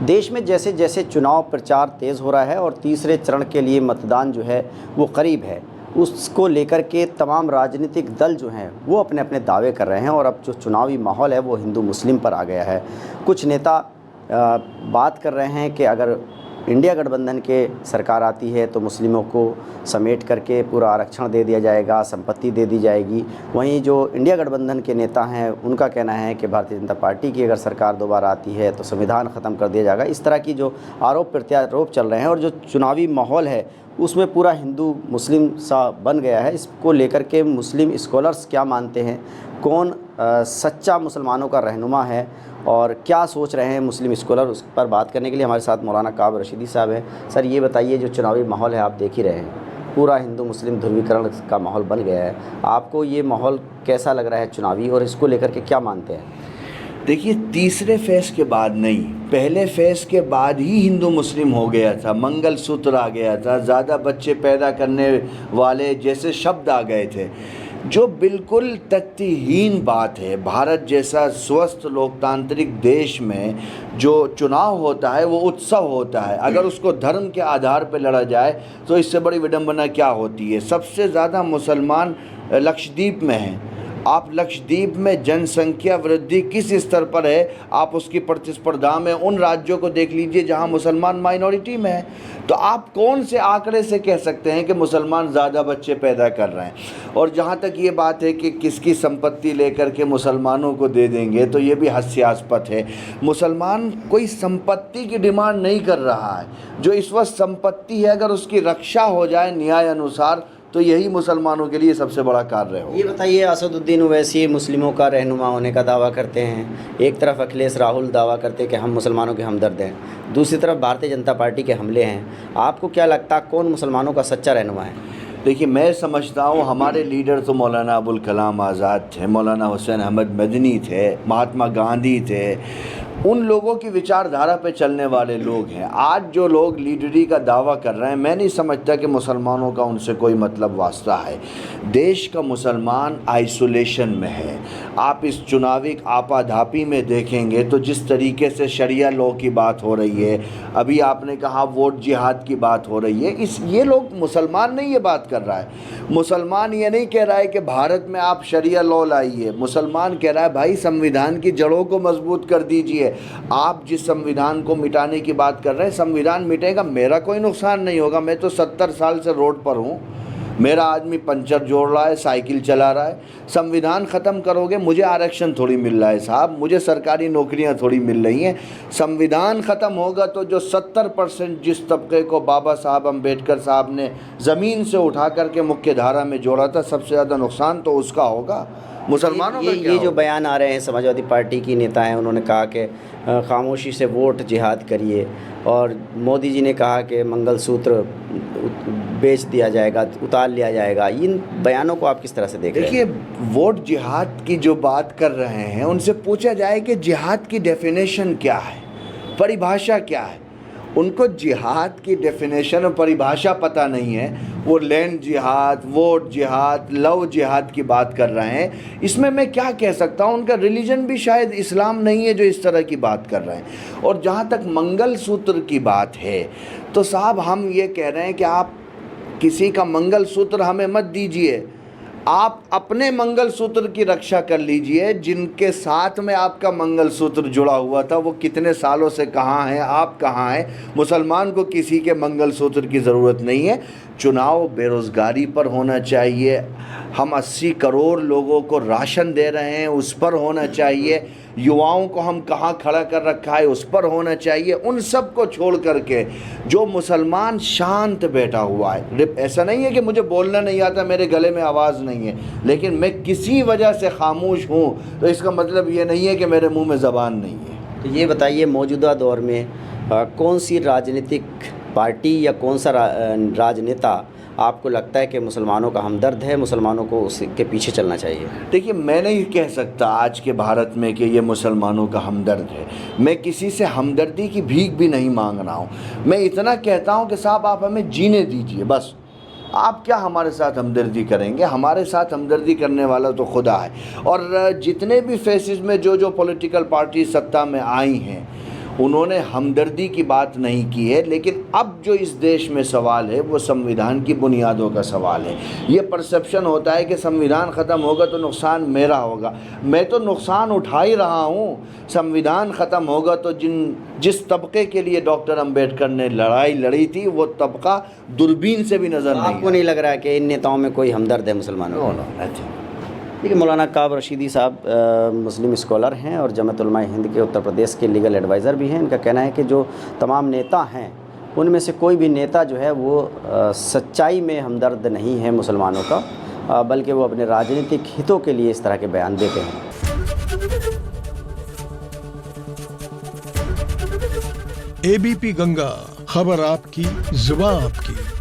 देश में जैसे जैसे चुनाव प्रचार तेज़ हो रहा है और तीसरे चरण के लिए मतदान जो है वो करीब है, उसको लेकर के तमाम राजनीतिक दल जो हैं वो अपने अपने दावे कर रहे हैं और अब जो चुनावी माहौल है वो हिंदू मुस्लिम पर आ गया है। कुछ नेता बात कर रहे हैं कि अगर इंडिया गठबंधन के सरकार आती है तो मुस्लिमों को समेट करके पूरा आरक्षण दे दिया जाएगा, संपत्ति दे दी जाएगी। वहीं जो इंडिया गठबंधन के नेता हैं उनका कहना है कि भारतीय जनता पार्टी की अगर सरकार दोबारा आती है तो संविधान ख़त्म कर दिया जाएगा। इस तरह की जो आरोप प्रत्यारोप चल रहे हैं और जो चुनावी माहौल है उसमें पूरा हिंदू मुस्लिम सा बन गया है। इसको लेकर के मुस्लिम स्कॉलर्स क्या मानते हैं, कौन सच्चा मुसलमानों का रहनुमा है और क्या सोच रहे हैं मुस्लिम स्कॉलर, उस पर बात करने के लिए हमारे साथ मौलाना काब रशीदी साहब हैं। सर ये बताइए, जो चुनावी माहौल है आप देख ही रहे हैं, पूरा हिंदू मुस्लिम ध्रुवीकरण का माहौल बन गया है, आपको ये माहौल कैसा लग रहा है चुनावी और इसको लेकर के क्या मानते हैं? देखिए, तीसरे फेस के बाद नहीं, पहले फेस के बाद ही हिंदू मुस्लिम हो गया था, मंगलसूत्र आ गया था, ज़्यादा बच्चे पैदा करने वाले जैसे शब्द आ गए थे, जो बिल्कुल तथ्यहीन बात है। भारत जैसा स्वस्थ लोकतांत्रिक देश में जो चुनाव होता है वो उत्सव होता है। अगर उसको धर्म के आधार पर लड़ा जाए तो इससे बड़ी विडंबना क्या होती है। सबसे ज़्यादा मुसलमान लक्षद्वीप में हैं। आप लक्षद्वीप में जनसंख्या वृद्धि किस स्तर पर है, आप उसकी प्रतिस्पर्धा में उन राज्यों को देख लीजिए जहां मुसलमान माइनॉरिटी में है। तो आप कौन से आंकड़े से कह सकते हैं कि मुसलमान ज़्यादा बच्चे पैदा कर रहे हैं। और जहां तक ये बात है कि किसकी संपत्ति लेकर के मुसलमानों को दे देंगे, तो ये भी हास्यास्पद है। मुसलमान कोई संपत्ति की डिमांड नहीं कर रहा है। जो इस वक्त संपत्ति है, अगर उसकी रक्षा हो जाए न्याय अनुसार, तो यही मुसलमानों के लिए सबसे बड़ा कार्य हो। ये बताइए, असदुद्दीन ओवैसी मुस्लिमों का रहनुमा होने का दावा करते हैं, एक तरफ अखिलेश राहुल दावा करते हैं कि हम मुसलमानों के हमदर्द हैं, दूसरी तरफ भारतीय जनता पार्टी के हमले हैं। आपको क्या लगता है कौन मुसलमानों का सच्चा रहनुमा है? देखिए, मैं समझता हूँ हमारे लीडर तो मौलाना अबुल कलाम आज़ाद थे, मौलाना हुसैन अहमद मदनी थे, महात्मा गांधी थे। उन लोगों की विचारधारा पे चलने वाले लोग हैं। आज जो लोग लीडरी का दावा कर रहे हैं, मैं नहीं समझता कि मुसलमानों का उनसे कोई मतलब वास्ता है। देश का मुसलमान आइसोलेशन में है। आप इस चुनावी आपाधापी में देखेंगे तो जिस तरीके से शरिया लॉ की बात हो रही है, अभी आपने कहा वोट जिहाद की बात हो रही है, ये लोग, मुसलमान नहीं ये बात कर रहा है। मुसलमान ये नहीं कह रहा है कि भारत में आप शरिया लॉ लाइए। मुसलमान कह रहा है भाई संविधान की जड़ों को मजबूत कर दीजिए। आप जिस संविधान को मिटाने की बात कर रहे हैं, संविधान मिटेगा, मेरा कोई नुकसान नहीं होगा। मैं तो 70 साल से रोड पर हूँ, मेरा आदमी पंचर जोड़ रहा है, साइकिल चला रहा है। संविधान ख़त्म करोगे, मुझे आरक्षण थोड़ी मिल रहा है साहब, मुझे सरकारी नौकरियां थोड़ी मिल रही हैं। संविधान ख़त्म होगा तो जो 70% जिस तबके को बाबा साहब अम्बेडकर साहब ने ज़मीन से उठा करके मुख्य धारा में जोड़ा था, सबसे ज़्यादा नुकसान तो उसका होगा। मुसलमानों का ये जो बयान आ रहे हैं, समाजवादी पार्टी की नेता हैं, उन्होंने कहा कि खामोशी से वोट जिहाद करिए, और मोदी जी ने कहा कि मंगलसूत्र बेच दिया जाएगा, उतार लिया जाएगा। इन बयानों को आप किस तरह से देख रहे हैं? देखिए, वोट जिहाद की जो बात कर रहे हैं, उनसे पूछा जाए कि जिहाद की डेफिनेशन क्या है, परिभाषा क्या है। उनको जिहाद की डेफिनेशन और परिभाषा पता नहीं है। वो लैंड जिहाद, वोट जिहाद, लव जिहाद की बात कर रहे हैं। इसमें मैं क्या कह सकता हूँ, उनका रिलीजन भी शायद इस्लाम नहीं है जो इस तरह की बात कर रहे हैं। और जहाँ तक मंगलसूत्र की बात है, तो साहब हम ये कह रहे हैं कि आप किसी का मंगलसूत्र हमें मत दीजिए, आप अपने मंगलसूत्र की रक्षा कर लीजिए। जिनके साथ में आपका मंगलसूत्र जुड़ा हुआ था वो कितने सालों से कहाँ हैं, आप कहाँ हैं। मुसलमान को किसी के मंगलसूत्र की ज़रूरत नहीं है। चुनाव बेरोज़गारी पर होना चाहिए। हम 80 करोड़ लोगों को राशन दे रहे हैं, उस पर होना चाहिए। युवाओं को हम कहाँ खड़ा कर रखा है, उस पर होना चाहिए। उन सब को छोड़ करके जो मुसलमान शांत बैठा हुआ है, ऐसा नहीं है कि मुझे बोलना नहीं आता, मेरे गले में आवाज़ नहीं है, लेकिन मैं किसी वजह से खामोश हूँ, तो इसका मतलब ये नहीं है कि मेरे मुंह में ज़बान नहीं है। तो ये बताइए, मौजूदा दौर में कौन सी राजनीतिक पार्टी या कौन सा राजनेता आपको लगता है कि मुसलमानों का हमदर्द है, मुसलमानों को उसके पीछे चलना चाहिए? देखिए, मैं नहीं कह सकता आज के भारत में कि ये मुसलमानों का हमदर्द है। मैं किसी से हमदर्दी की भीख भी नहीं मांग रहा हूँ। मैं इतना कहता हूँ कि साहब आप हमें जीने दीजिए बस। आप क्या हमारे साथ हमदर्दी करेंगे? हमारे साथ हमदर्दी करने वाला तो खुदा है। और जितने भी फेसेस में जो पॉलिटिकल पार्टी सत्ता में आई हैं, उन्होंने हमदर्दी की बात नहीं की है। लेकिन अब जो इस देश में सवाल है वो संविधान की बुनियादों का सवाल है। ये परसेप्शन होता है कि संविधान ख़त्म होगा तो नुकसान मेरा होगा। मैं तो नुकसान उठा ही रहा हूँ। संविधान ख़त्म होगा तो जिस तबके के लिए डॉक्टर अंबेडकर ने लड़ाई लड़ी थी वो तबका दूरबीन से भी नज़र नहीं आपको नहीं लग रहा है कि इन नेताओं में कोई हमदर्द है मुसलमानों का? देखिए, मौलाना काब रशीदी साहब मुस्लिम स्कॉलर हैं और जमात उलमा हिंद के उत्तर प्रदेश के लीगल एडवाइज़र भी हैं। इनका कहना है कि जो तमाम नेता हैं उनमें से कोई भी नेता जो है वो सच्चाई में हमदर्द नहीं है मुसलमानों का, बल्कि वो अपने राजनीतिक हितों के लिए इस तरह के बयान देते हैं। ABP गंगा, खबर आपकी, जुबान आपकी।